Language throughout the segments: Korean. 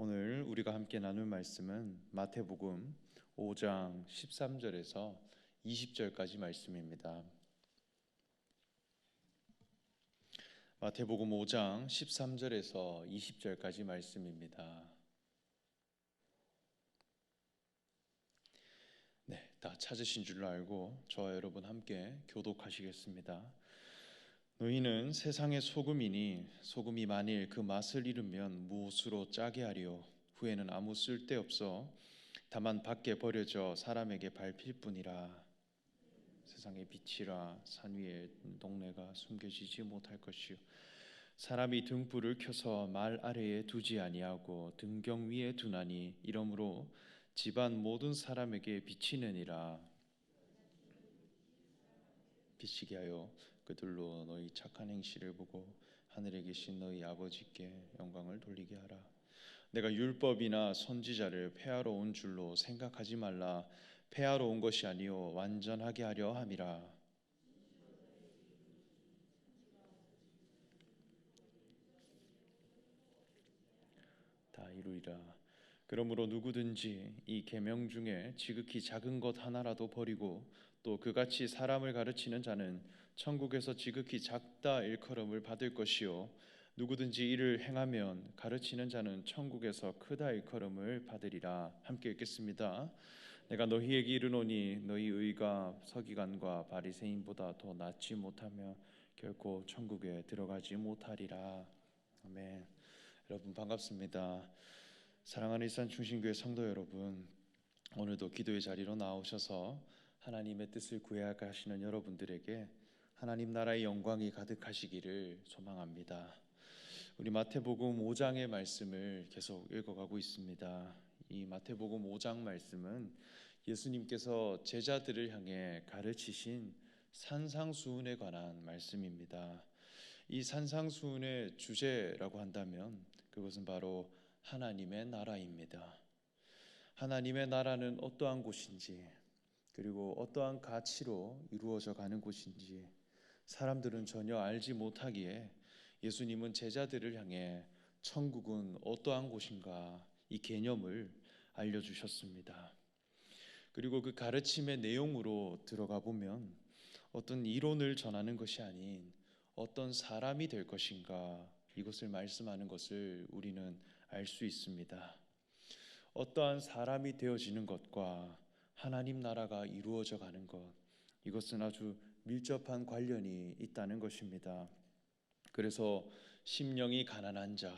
오늘 우리가 함께 나눌 말씀은 마태복음 5장 13절에서 20절까지 말씀입니다. 마태복음 5장 13절에서 20절까지 말씀입니다. 네, 다 찾으신 줄로 알고 저와 여러분 함께 교독하시겠습니다. 너희는 세상의 소금이니 소금이 만일 그 맛을 잃으면 무엇으로 짜게 하리요? 후에는 아무 쓸데없어 다만 밖에 버려져 사람에게 밟힐 뿐이라. 세상의 빛이라 산 위에 동네가 숨겨지지 못할 것이요 사람이 등불을 켜서 말 아래에 두지 아니하고 등경 위에 두나니 이러므로 집안 모든 사람에게 비치느니라. 비치게 하여 그들로 너희 착한 행실을 보고 하늘에 계신 너희 아버지께 영광을 돌리게 하라. 내가 율법이나 선지자를 폐하러 온 줄로 생각하지 말라. 폐하러 온 것이 아니요 완전하게 하려 함이라. 다 이루리라. 그러므로 누구든지 이 계명 중에 지극히 작은 것 하나라도 버리고 또 그같이 사람을 가르치는 자는 천국에서 지극히 작다 일컬음을 받을 것이요 누구든지 이를 행하면 가르치는 자는 천국에서 크다 일컬음을 받으리라. 함께 읽겠습니다. 내가 너희에게 이르노니 너희 의가 서기관과 바리새인보다 더 낫지 못하며 결코 천국에 들어가지 못하리라. 아멘. 여러분 반갑습니다. 사랑하는 일산 중심교회 성도 여러분, 오늘도 기도의 자리로 나오셔서 하나님의 뜻을 구해야 하시는 여러분들에게 하나님 나라의 영광이 가득하시기를 소망합니다. 우리 마태복음 5장의 말씀을 계속 읽어가고 있습니다. 이 마태복음 5장 말씀은 예수님께서 제자들을 향해 가르치신 산상수훈에 관한 말씀입니다. 이 산상수훈의 주제라고 한다면 그것은 바로 하나님의 나라입니다. 하나님의 나라는 어떠한 곳인지, 그리고 어떠한 가치로 이루어져 가는 곳인지 사람들은 전혀 알지 못하기에 예수님은 제자들을 향해 천국은 어떠한 곳인가 이 개념을 알려주셨습니다. 그리고 그 가르침의 내용으로 들어가 보면 어떤 이론을 전하는 것이 아닌 어떤 사람이 될 것인가 이것을 말씀하는 것을 우리는 알 수 있습니다. 어떠한 사람이 되어지는 것과 하나님 나라가 이루어져 가는 것, 이것은 아주 밀접한 관련이 있다는 것입니다. 그래서 심령이 가난한 자,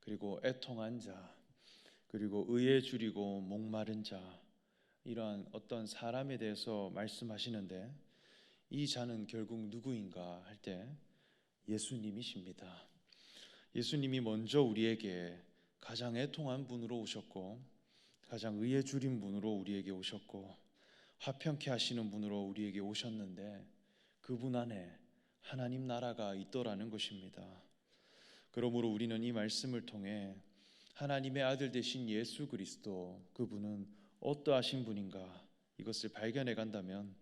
그리고 애통한 자, 그리고 의에 줄이고 목마른 자, 이러한 어떤 사람에 대해서 말씀하시는데 이 자는 결국 누구인가 할 때 예수님이십니다. 예수님이 먼저 우리에게 가장 애통한 분으로 오셨고 가장 의에 줄인 분으로 우리에게 오셨고 화평케 하시는 분으로 우리에게 오셨는데 그분 안에 하나님 나라가 있더라는 것입니다. 그러므로 우리는 이 말씀을 통해 하나님의 아들 되신 예수 그리스도, 그분은 어떠하신 분인가 이것을 발견해 간다면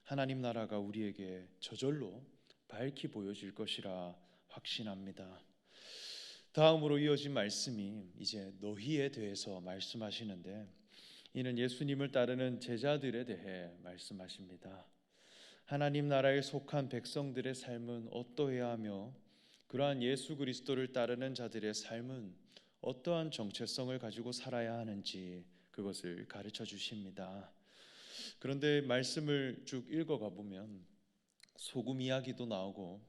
하나님 나라가 우리에게 저절로 밝히 보여질 것이라 확신합니다. 다음으로 이어진 말씀이 이제 너희에 대해서 말씀하시는데 이는 예수님을 따르는 제자들에 대해 말씀하십니다. 하나님 나라에 속한 백성들의 삶은 어떠해야 하며 그러한 예수 그리스도를 따르는 자들의 삶은 어떠한 정체성을 가지고 살아야 하는지 그것을 가르쳐 주십니다. 그런데 말씀을 쭉 읽어가 보면 소금 이야기도 나오고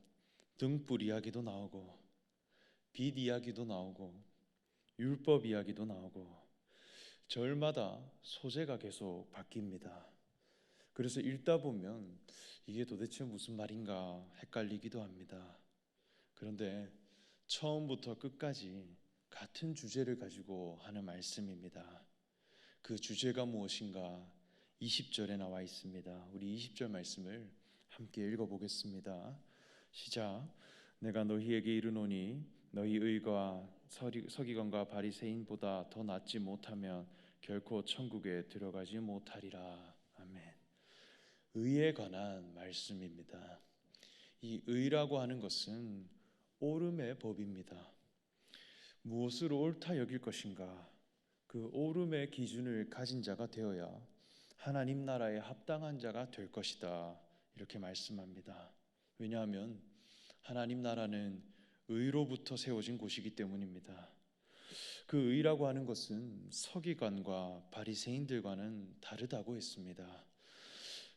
등불 이야기도 나오고 빛 이야기도 나오고 율법 이야기도 나오고 절마다 소재가 계속 바뀝니다. 그래서 읽다 보면 이게 도대체 무슨 말인가 헷갈리기도 합니다. 그런데 처음부터 끝까지 같은 주제를 가지고 하는 말씀입니다. 그 주제가 무엇인가 20절에 나와 있습니다. 우리 20절 말씀을 함께 읽어보겠습니다. 시작. 내가 너희에게 이르노니 너희 의가 서기관과 바리새인보다 더 낫지 못하면 결코 천국에 들어가지 못하리라. 아멘. 의에 관한 말씀입니다. 이 의라고 하는 것은 옳음의 법입니다. 무엇으로 옳다 여길 것인가? 그 옳음의 기준을 가진 자가 되어야 하나님 나라에 합당한 자가 될 것이다. 이렇게 말씀합니다. 왜냐하면 하나님 나라는 의로부터 세워진 곳이기 때문입니다. 그 의라고 하는 것은 서기관과 바리새인들과는 다르다고 했습니다.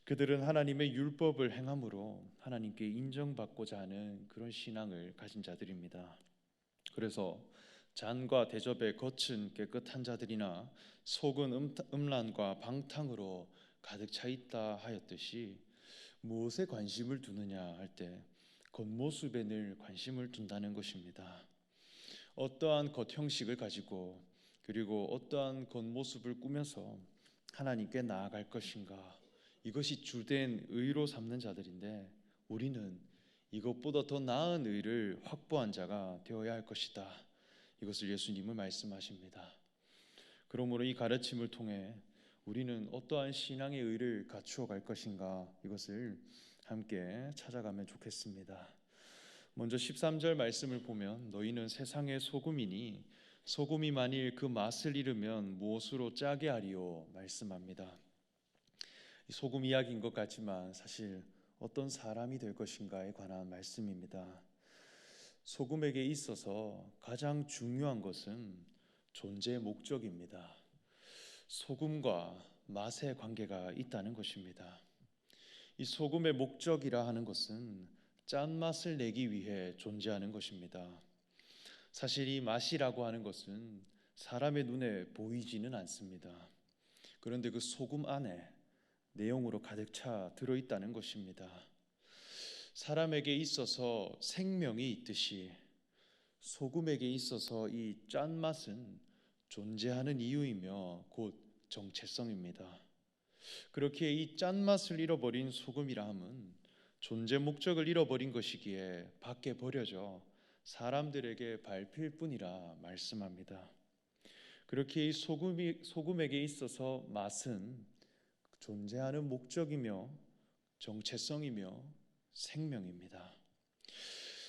그들은 하나님의 율법을 행함으로 하나님께 인정받고자 하는 그런 신앙을 가진 자들입니다. 그래서 잔과 대접에 겉은 깨끗한 자들이나 속은 음란과 방탕으로 가득 차 있다 하였듯이 무엇에 관심을 두느냐 할 때 겉모습에 늘 관심을 둔다는 것입니다. 어떠한 겉형식을 가지고 그리고 어떠한 겉모습을 꾸며서 하나님께 나아갈 것인가, 이것이 주된 의로 삼는 자들인데 우리는 이것보다 더 나은 의를 확보한 자가 되어야 할 것이다. 이것을 예수님은 말씀하십니다. 그러므로 이 가르침을 통해 우리는 어떠한 신앙의 의를 갖추어 갈 것인가, 이것을 함께 찾아가면 좋겠습니다. 먼저 13절 말씀을 보면 너희는 세상의 소금이니 소금이 만일 그 맛을 잃으면 무엇으로 짜게 하리요 말씀합니다. 소금 이야기인 것 같지만 사실 어떤 사람이 될 것인가에 관한 말씀입니다. 소금에게 있어서 가장 중요한 것은 존재의 목적입니다. 소금과 맛의 관계가 있다는 것입니다. 이 소금의 목적이라 하는 것은 짠맛을 내기 위해 존재하는 것입니다. 사실 이 맛이라고 하는 것은 사람의 눈에 보이지는 않습니다. 그런데 그 소금 안에 내용으로 가득 차 들어있다는 것입니다. 사람에게 있어서 생명이 있듯이 소금에게 있어서 이 짠맛은 존재하는 이유이며 곧 정체성입니다. 그렇게 이 짠맛을 잃어버린 소금이라 함은 존재 목적을 잃어버린 것이기에 밖에 버려져 사람들에게 밟힐 뿐이라 말씀합니다. 그렇게 이 소금에게 있어서 맛은 존재하는 목적이며 정체성이며 생명입니다.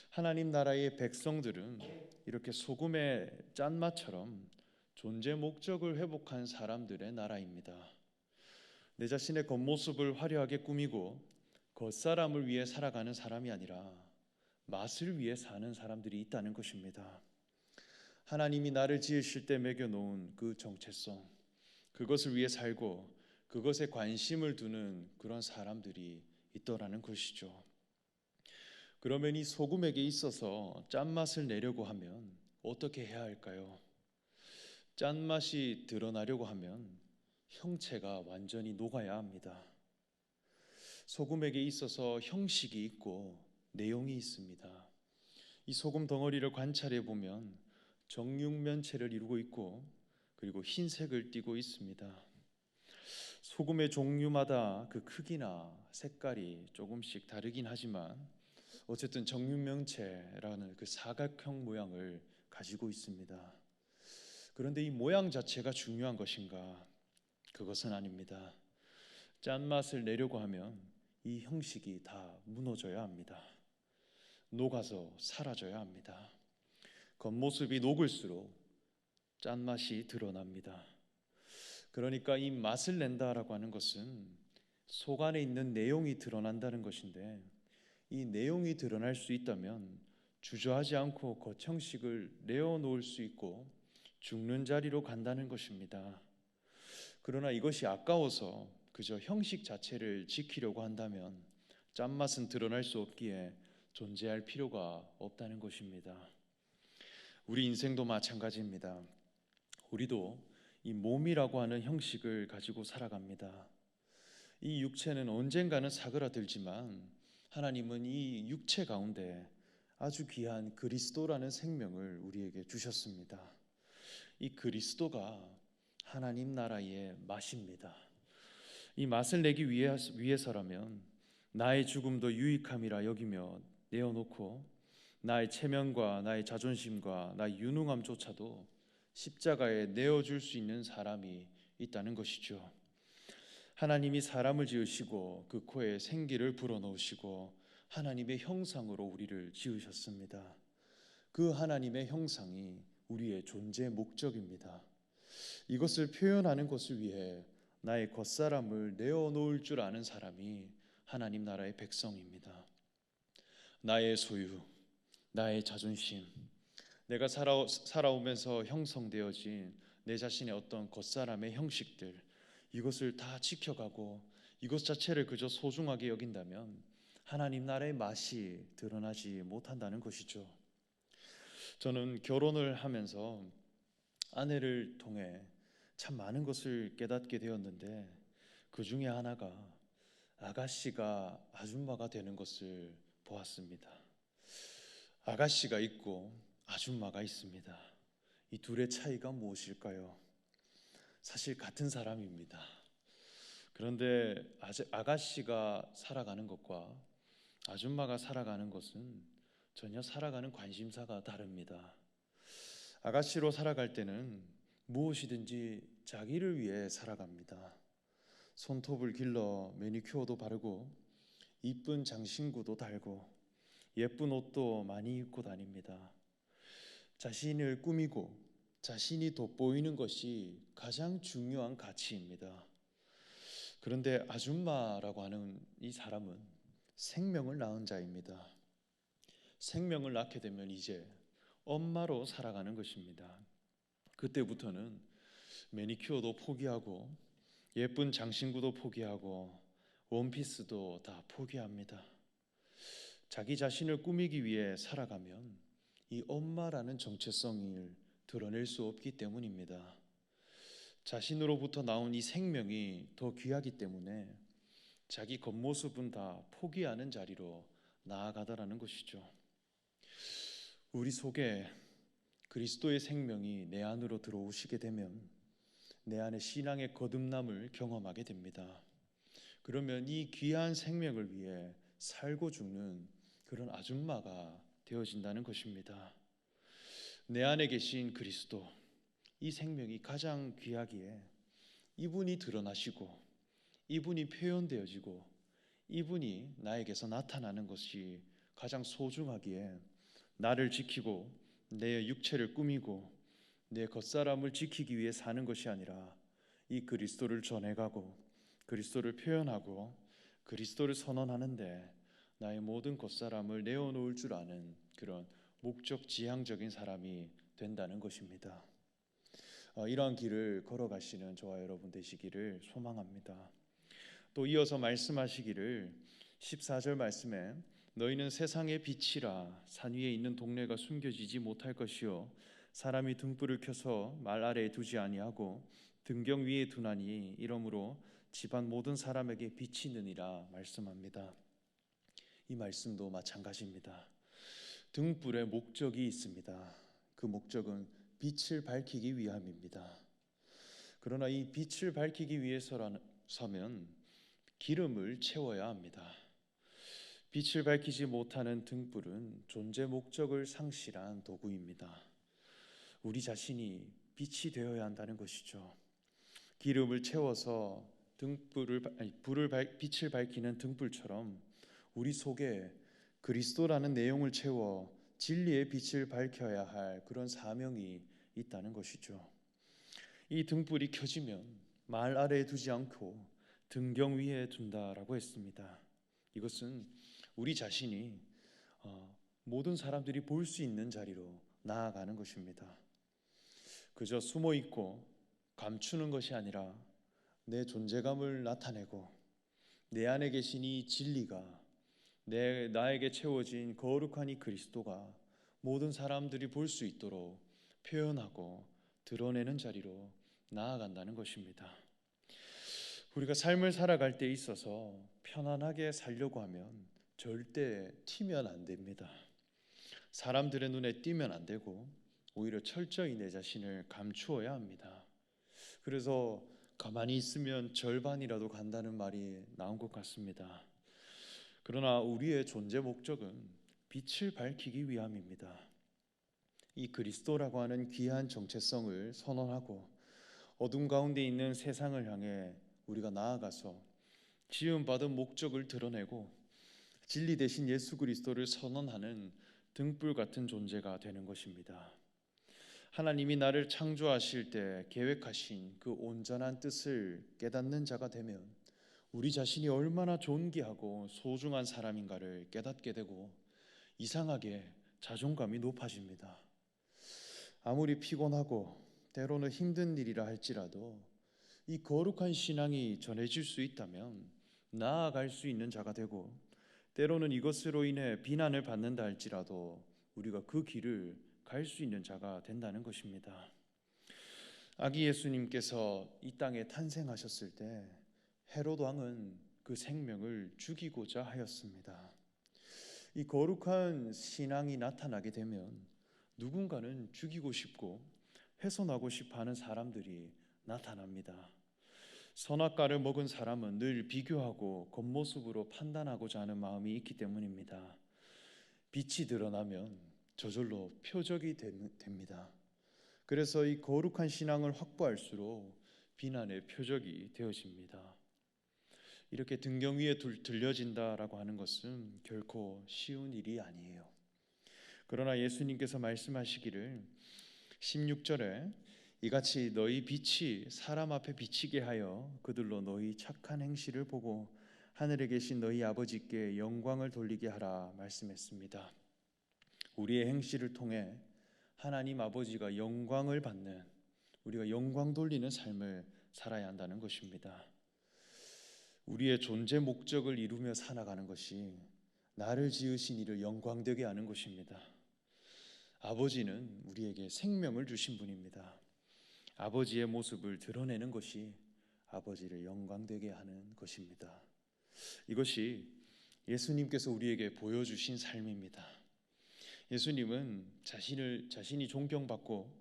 하나님 나라의 백성들은 이렇게 소금의 짠맛처럼 존재 목적을 회복한 사람들의 나라입니다. 내 자신의 겉모습을 화려하게 꾸미고 겉사람을 위해 살아가는 사람이 아니라 맛을 위해 사는 사람들이 있다는 것입니다. 하나님이 나를 지으실 때 매겨놓은 그 정체성, 그것을 위해 살고 그것에 관심을 두는 그런 사람들이 있더라는 것이죠. 그러면 이 소금에게 있어서 짠맛을 내려고 하면 어떻게 해야 할까요? 짠맛이 드러나려고 하면 형체가 완전히 녹아야 합니다. 소금에게 있어서 형식이 있고 내용이 있습니다. 이 소금 덩어리를 관찰해 보면 정육면체를 이루고 있고 그리고 흰색을 띠고 있습니다. 소금의 종류마다 그 크기나 색깔이 조금씩 다르긴 하지만 어쨌든 정육면체라는 그 사각형 모양을 가지고 있습니다. 그런데 이 모양 자체가 중요한 것인가? 그것은 아닙니다. 짠맛을 내려고 하면 이 형식이 다 무너져야 합니다. 녹아서 사라져야 합니다. 겉모습이 녹을수록 짠맛이 드러납니다. 그러니까 이 맛을 낸다라고 하는 것은 속 안에 있는 내용이 드러난다는 것인데 이 내용이 드러날 수 있다면 주저하지 않고 겉형식을 내어놓을 수 있고 죽는 자리로 간다는 것입니다. 그러나 이것이 아까워서 그저 형식 자체를 지키려고 한다면 짠맛은 드러날 수 없기에 존재할 필요가 없다는 것입니다. 우리 인생도 마찬가지입니다. 우리도 이 몸이라고 하는 형식을 가지고 살아갑니다. 이 육체는 언젠가는 사그라들지만 하나님은 이 육체 가운데 아주 귀한 그리스도라는 생명을 우리에게 주셨습니다. 이 그리스도가 하나님 나라의 맛입니다. 이 맛을 내기 위해서라면 나의 죽음도 유익함이라 여기며 내어놓고 나의 체면과 나의 자존심과 나의 유능함조차도 십자가에 내어줄 수 있는 사람이 있다는 것이죠. 하나님이 사람을 지으시고 그 코에 생기를 불어넣으시고 하나님의 형상으로 우리를 지으셨습니다. 그 하나님의 형상이 우리의 존재 목적입니다. 이것을 표현하는 것을 위해 나의 겉사람을 내어놓을 줄 아는 사람이 하나님 나라의 백성입니다. 나의 소유, 나의 자존심, 내가 살아오면서 형성되어진 내 자신의 어떤 겉사람의 형식들, 이것을 다 지켜가고 이것 자체를 그저 소중하게 여긴다면 하나님 나라의 맛이 드러나지 못한다는 것이죠. 저는 결혼을 하면서 아내를 통해 참 많은 것을 깨닫게 되었는데, 그 중에 하나가 아가씨가 아줌마가 되는 것을 보았습니다. 아가씨가 있고 아줌마가 있습니다. 이 둘의 차이가 무엇일까요? 사실 같은 사람입니다. 그런데 아가씨가 살아가는 것과 아줌마가 살아가는 것은 전혀 살아가는 관심사가 다릅니다. 아가씨로 살아갈 때는 무엇이든지 자기를 위해 살아갑니다. 손톱을 길러 매니큐어도 바르고 이쁜 장신구도 달고 예쁜 옷도 많이 입고 다닙니다. 자신을 꾸미고 자신이 돋보이는 것이 가장 중요한 가치입니다. 그런데 아줌마라고 하는 이 사람은 생명을 낳은 자입니다. 생명을 낳게 되면 이제 엄마로 살아가는 것입니다. 그때부터는 매니큐어도 포기하고 예쁜 장신구도 포기하고 원피스도 다 포기합니다. 자기 자신을 꾸미기 위해 살아가면 이 엄마라는 정체성을 드러낼 수 없기 때문입니다. 자신으로부터 나온 이 생명이 더 귀하기 때문에 자기 겉모습은 다 포기하는 자리로 나아가더라는 것이죠. 우리 속에 그리스도의 생명이 내 안으로 들어오시게 되면 내 안에 신앙의 거듭남을 경험하게 됩니다. 그러면 이 귀한 생명을 위해 살고 죽는 그런 아줌마가 되어진다는 것입니다. 내 안에 계신 그리스도, 이 생명이 가장 귀하기에 이분이 드러나시고 이분이 표현되어지고 이분이 나에게서 나타나는 것이 가장 소중하기에 나를 지키고 내 육체를 꾸미고 내 겉사람을 지키기 위해 사는 것이 아니라 이 그리스도를 전해가고 그리스도를 표현하고 그리스도를 선언하는데 나의 모든 겉사람을 내어놓을 줄 아는 그런 목적 지향적인 사람이 된다는 것입니다. 이러한 길을 걸어가시는 저와 여러분 되시기를 소망합니다. 또 이어서 말씀하시기를 14절 말씀에 너희는 세상의 빛이라 산 위에 있는 동네가 숨겨지지 못할 것이요 사람이 등불을 켜서 말 아래에 두지 아니하고 등경 위에 두나니 이러므로 집안 모든 사람에게 빛이 느니라 말씀합니다. 이 말씀도 마찬가지입니다. 등불의 목적이 있습니다. 그 목적은 빛을 밝히기 위함입니다. 그러나 이 빛을 밝히기 위해서면 기름을 채워야 합니다. 빛을 밝히지 못하는 등불은 존재 목적을 상실한 도구입니다. 우리 자신이 빛이 되어야 한다는 것이죠. 기름을 채워서 빛을 밝히는 등불처럼 우리 속에 그리스도라는 내용을 채워 진리의 빛을 밝혀야 할 그런 사명이 있다는 것이죠. 이 등불이 켜지면 말 아래에 두지 않고 등경 위에 둔다라고 했습니다. 이것은 우리 자신이 모든 사람들이 볼 수 있는 자리로 나아가는 것입니다. 그저 숨어 있고 감추는 것이 아니라 내 존재감을 나타내고 내 안에 계신 이 진리가 나에게 채워진 거룩한 이 그리스도가 모든 사람들이 볼 수 있도록 표현하고 드러내는 자리로 나아간다는 것입니다. 우리가 삶을 살아갈 때 있어서 편안하게 살려고 하면 절대 튀면 안 됩니다. 사람들의 눈에 띄면 안 되고 오히려 철저히 내 자신을 감추어야 합니다. 그래서 가만히 있으면 절반이라도 간다는 말이 나온 것 같습니다. 그러나 우리의 존재 목적은 빛을 밝히기 위함입니다. 이 그리스도라고 하는 귀한 정체성을 선언하고 어둠 가운데 있는 세상을 향해 우리가 나아가서 지음받은 목적을 드러내고 진리 대신 예수 그리스도를 선언하는 등불 같은 존재가 되는 것입니다. 하나님이 나를 창조하실 때 계획하신 그 온전한 뜻을 깨닫는 자가 되면 우리 자신이 얼마나 존귀하고 소중한 사람인가를 깨닫게 되고 이상하게 자존감이 높아집니다. 아무리 피곤하고 때로는 힘든 일이라 할지라도 이 거룩한 신앙이 전해질 수 있다면 나아갈 수 있는 자가 되고, 때로는 이것으로 인해 비난을 받는다 할지라도 우리가 그 길을 갈 수 있는 자가 된다는 것입니다. 아기 예수님께서 이 땅에 탄생하셨을 때 헤롯 왕은 그 생명을 죽이고자 하였습니다. 이 거룩한 신앙이 나타나게 되면 누군가는 죽이고 싶고 훼손하고 싶어 하는 사람들이 나타납니다. 선악과를 먹은 사람은 늘 비교하고 겉모습으로 판단하고자 하는 마음이 있기 때문입니다. 빛이 드러나면 저절로 표적이 됩니다. 그래서 이 거룩한 신앙을 확보할수록 비난의 표적이 되어집니다. 이렇게 등경 위에 들려진다라고 하는 것은 결코 쉬운 일이 아니에요. 그러나 예수님께서 말씀하시기를 16절에 이같이 너희 빛이 사람 앞에 비치게 하여 그들로 너희 착한 행실을 보고 하늘에 계신 너희 아버지께 영광을 돌리게 하라 말씀했습니다. 우리의 행실을 통해 하나님 아버지가 영광을 받는, 우리가 영광 돌리는 삶을 살아야 한다는 것입니다. 우리의 존재 목적을 이루며 살아가는 것이 나를 지으신 이를 영광되게 하는 것입니다. 아버지는 우리에게 생명을 주신 분입니다. 아버지의 모습을 드러내는 것이 아버지를 영광되게 하는 것입니다. 이것이 예수님께서 우리에게 보여주신 삶입니다. 예수님은 자신이 존경받고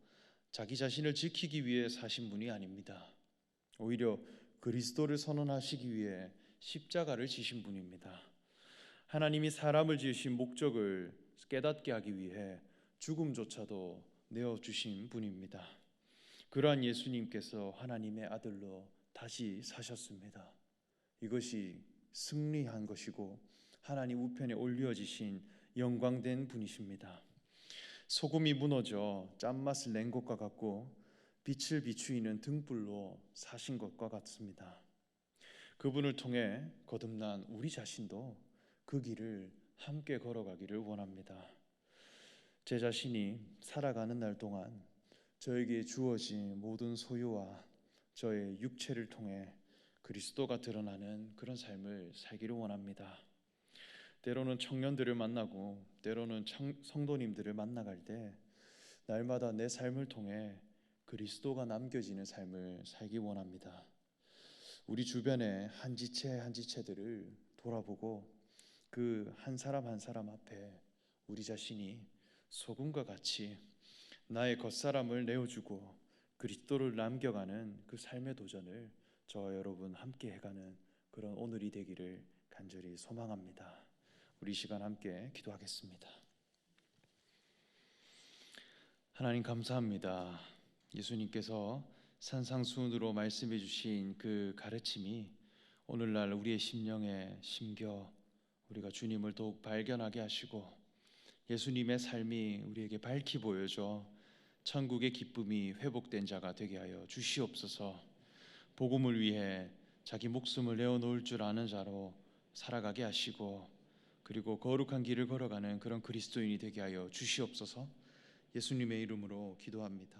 자기 자신을 지키기 위해 사신 분이 아닙니다. 오히려 그리스도를 선언하시기 위해 십자가를 지신 분입니다. 하나님이 사람을 지으신 목적을 깨닫게 하기 위해 죽음조차도 내어주신 분입니다. 그러한 예수님께서 하나님의 아들로 다시 사셨습니다. 이것이 승리한 것이고 하나님 우편에 올려지신 영광된 분이십니다. 소금이 무너져 짠맛을 낸 것과 같고 빛을 비추이는 등불로 사신 것과 같습니다. 그분을 통해 거듭난 우리 자신도 그 길을 함께 걸어가기를 원합니다. 제 자신이 살아가는 날 동안 저에게 주어진 모든 소유와 저의 육체를 통해 그리스도가 드러나는 그런 삶을 살기를 원합니다. 때로는 청년들을 만나고 때로는 성도님들을 만나갈 때 날마다 내 삶을 통해 그리스도가 남겨지는 삶을 살기 원합니다. 우리 주변의 한 지체 한 지체들을 돌아보고 그 한 사람 한 사람 앞에 우리 자신이 소금과 같이 나의 겉사람을 내어주고 그리스도를 남겨가는 그 삶의 도전을 저와 여러분 함께 해가는 그런 오늘이 되기를 간절히 소망합니다. 우리 시간 함께 기도하겠습니다. 하나님 감사합니다. 예수님께서 산상수훈으로 말씀해 주신 그 가르침이 오늘날 우리의 심령에 심겨 우리가 주님을 더욱 발견하게 하시고 예수님의 삶이 우리에게 밝히 보여줘 천국의 기쁨이 회복된 자가 되게 하여 주시옵소서. 복음을 위해 자기 목숨을 내어놓을 줄 아는 자로 살아가게 하시고 그리고 거룩한 길을 걸어가는 그런 그리스도인이 되게 하여 주시옵소서. 예수님의 이름으로 기도합니다.